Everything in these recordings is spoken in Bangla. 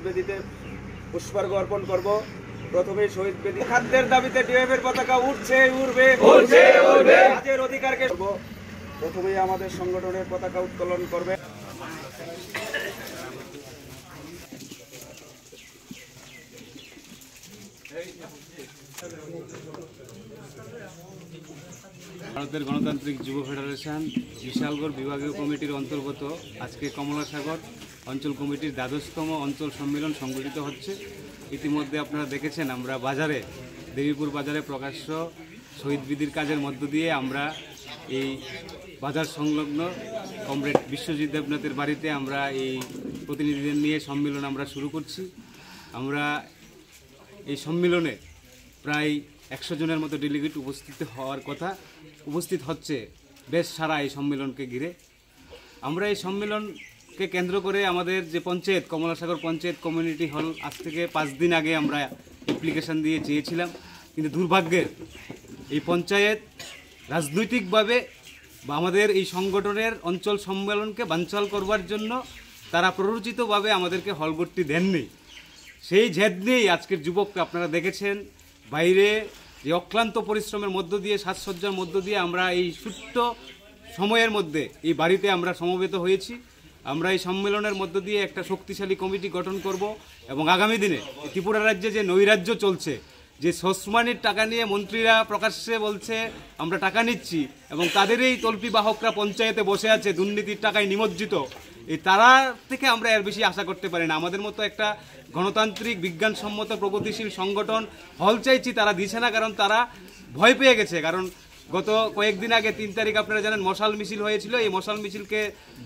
বেদিতে পুষ্পার্ঘ অর্পণ করব। প্রথমে শহীদ বেদি খাদ্যের দাবিতে ডিএফের পতাকা উঠছে, উড়বে, কাজের অধিকারকে প্রথমেই আমাদের সংগঠনের পতাকা উত্তোলন করবে। ভারতের গণতান্ত্রিক যুব ফেডারেশন বিশালগড় বিভাগীয় কমিটির অন্তর্গত আজকে কমলাসাগর অঞ্চল কমিটির ১২তম অঞ্চল সম্মেলন সংগঠিত হচ্ছে। ইতিমধ্যে আপনারা দেখেছেন আমরা বাজারে, দেবীপুর বাজারে প্রকাশ্য শহীদ বেদির কাজের মধ্য দিয়ে আমরা এই বাজার সংলগ্ন কমরেড বিশ্বজিৎ দেবনাথের বাড়িতে আমরা এই প্রতিনিধিদের নিয়ে সম্মেলন আমরা শুরু করছি। আমরা এই সম্মেলনে প্রায় ১০০ জনের মতো ডেলিগেট উপস্থিত হওয়ার কথা, উপস্থিত হচ্ছে বেশ সারা এই সম্মেলনকে ঘিরে। আমরা এই সম্মেলনকে কেন্দ্র করে আমাদের যে পঞ্চায়েত, কমলাসাগর পঞ্চায়েত কমিউনিটি হল, আজ থেকে ৫ দিন আগে আমরা অ্যাপ্লিকেশান দিয়ে চেয়েছিলাম, কিন্তু দুর্ভাগ্যের এই পঞ্চায়েত রাজনৈতিকভাবে বা আমাদের এই সংগঠনের অঞ্চল সম্মেলনকে বানচাল করবার জন্য তারা প্ররোচিতভাবে আমাদেরকে হলঘরটি দেননি। সেই জেদ নিয়েই আজকের যুবককে আপনারা দেখেছেন বাইরে যে অক্লান্ত পরিশ্রমের মধ্য দিয়ে, সাজসজ্জার মধ্য দিয়ে আমরা এই ছোট্ট সময়ের মধ্যে এই বাড়িতে আমরা সমবেত হয়েছি। আমরা এই সম্মেলনের মধ্য দিয়ে একটা শক্তিশালী কমিটি গঠন করব এবং আগামী দিনে ত্রিপুরা রাজ্যে যে নৈরাজ্য চলছে, যে সসমানির টাকা নিয়ে মন্ত্রীরা প্রকাশ্যে বলছে আমরা টাকা নিচ্ছি এবং তাদেরই তল্পি বাহকরা পঞ্চায়েতে বসে আছে দুর্নীতির টাকায় নিমজ্জিত, এই তারা থেকে আমরা এর বেশি আশা করতে পারি না। আমাদের মতো একটা গণতান্ত্রিক বিজ্ঞানসম্মত প্রগতিশীল সংগঠন হল চাইছি, তারা দিছে না, কারণ তারা ভয় পেয়ে গেছে। কারণ গত কয়েকদিন আগে ৩ তারিখ আপনারা জানেন মশাল মিছিল হয়েছিল। এই মশাল মিছিলকে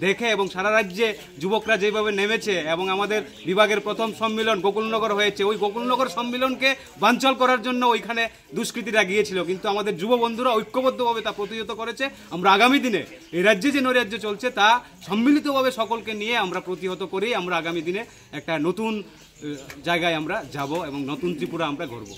দেখে এবং সারা রাজ্যে যুবকরা যেভাবে নেমেছে এবং আমাদের বিভাগের প্রথম সম্মেলন গোকুলনগর হয়েছে, ওই গোকুলনগর সম্মেলনকে বানচাল করার জন্য ওইখানে দুষ্কৃতীরা গিয়েছিল, কিন্তু আমাদের যুব বন্ধুরা ঐক্যবদ্ধভাবে তা প্রতিহত করেছে। আমরা আগামী দিনে এই রাজ্যে যে নৈরাজ্য চলছে তা সম্মিলিতভাবে সকলকে নিয়ে আমরা প্রতিহত করেই আমরা আগামী দিনে একটা নতুন জায়গায় আমরা যাব এবং নতুন ত্রিপুরা আমরা গড়ব।